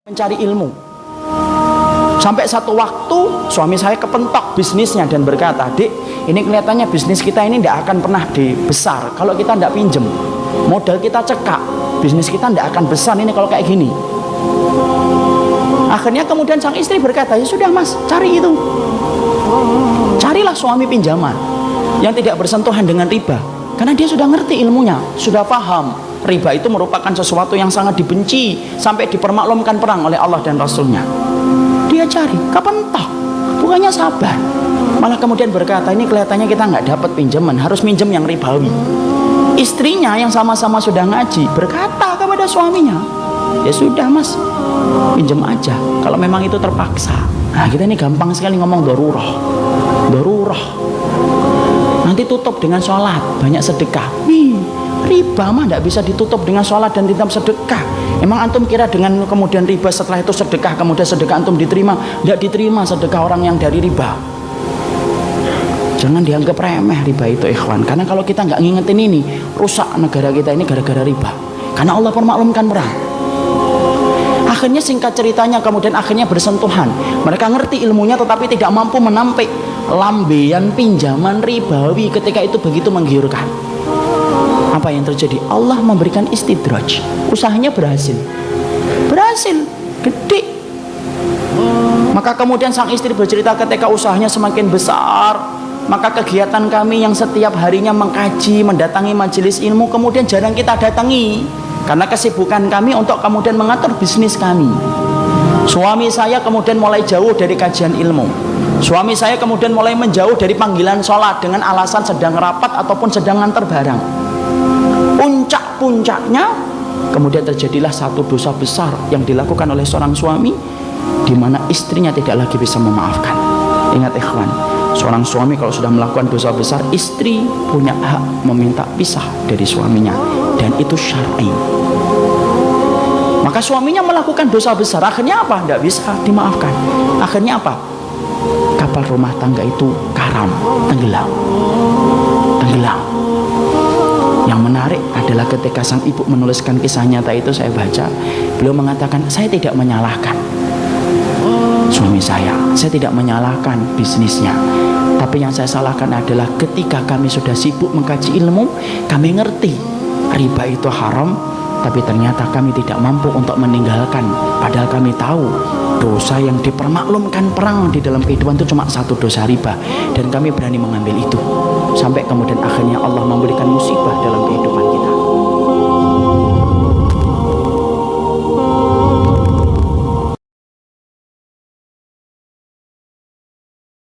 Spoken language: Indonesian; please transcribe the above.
mencari ilmu. Sampai satu waktu suami saya kepentok bisnisnya dan berkata, "Dik, ini kelihatannya bisnis kita ini tidak akan pernah besar kalau kita tidak pinjem. Modal kita cekak, bisnis kita tidak akan besar ini kalau kayak gini." Akhirnya kemudian sang istri berkata, "Ya sudah mas, cari itu. Carilah suami pinjaman yang tidak bersentuhan dengan riba." Karena dia sudah ngerti ilmunya, sudah paham riba itu merupakan sesuatu yang sangat dibenci sampai dipermaklumkan perang oleh Allah dan Rasulnya. Dia cari, kapan toh? Bukannya sabar, malah kemudian berkata, "Ini kelihatannya kita nggak dapat pinjaman, harus minjem yang ribawi." Istrinya yang sama-sama sudah ngaji berkata kepada suaminya, "Ya sudah mas, pinjam aja kalau memang itu terpaksa." Nah kita ini gampang sekali ngomong dorurah. Nanti tutup dengan sholat, banyak sedekah. Riba mah tidak bisa ditutup dengan sholat dan tidak sedekah. Emang antum kira dengan kemudian riba setelah itu sedekah, kemudian sedekah antum diterima? Tidak diterima sedekah orang yang dari riba. Jangan dianggap remeh riba itu ikhwan. Karena kalau kita nggak ngingetin ini, rusak negara kita ini gara-gara riba. Karena Allah permaklumkan perang. Akhirnya singkat ceritanya kemudian akhirnya bersentuhan. Mereka ngerti ilmunya tetapi tidak mampu menampik lambean pinjaman ribawi ketika itu begitu menggiurkan. Apa yang terjadi? Allah memberikan istidraj. Usahanya berhasil, gede. Maka kemudian sang istri bercerita ketika usahanya semakin besar, maka kegiatan kami yang setiap harinya mengkaji, mendatangi majelis ilmu kemudian jarang kita datangi karena kesibukan kami untuk kemudian mengatur bisnis kami. Suami saya kemudian mulai jauh dari kajian ilmu. Suami saya kemudian mulai menjauh dari panggilan sholat dengan alasan sedang rapat ataupun sedang nganter barang. Puncak-puncaknya kemudian terjadilah satu dosa besar yang dilakukan oleh seorang suami di mana istrinya tidak lagi bisa memaafkan. Ingat ikhwan, seorang suami kalau sudah melakukan dosa besar, istri punya hak meminta pisah dari suaminya dan itu syar'i. Maka suaminya melakukan dosa besar, akhirnya apa? Tidak bisa dimaafkan. Akhirnya apa? Kapal rumah tangga itu karam, tenggelam. Yang menarik adalah ketika sang ibu menuliskan kisah nyata itu, saya baca, beliau mengatakan, "Saya tidak menyalahkan suami saya tidak menyalahkan bisnisnya, tapi yang saya salahkan adalah ketika kami sudah sibuk mengkaji ilmu, kami ngerti riba itu haram, tapi ternyata kami tidak mampu untuk meninggalkan, padahal kami tahu dosa yang dipermaklumkan perang di dalam kehidupan itu cuma satu dosa riba, dan kami berani mengambil itu." Sampai kemudian akhirnya Allah memberikan musibah dalam kehidupan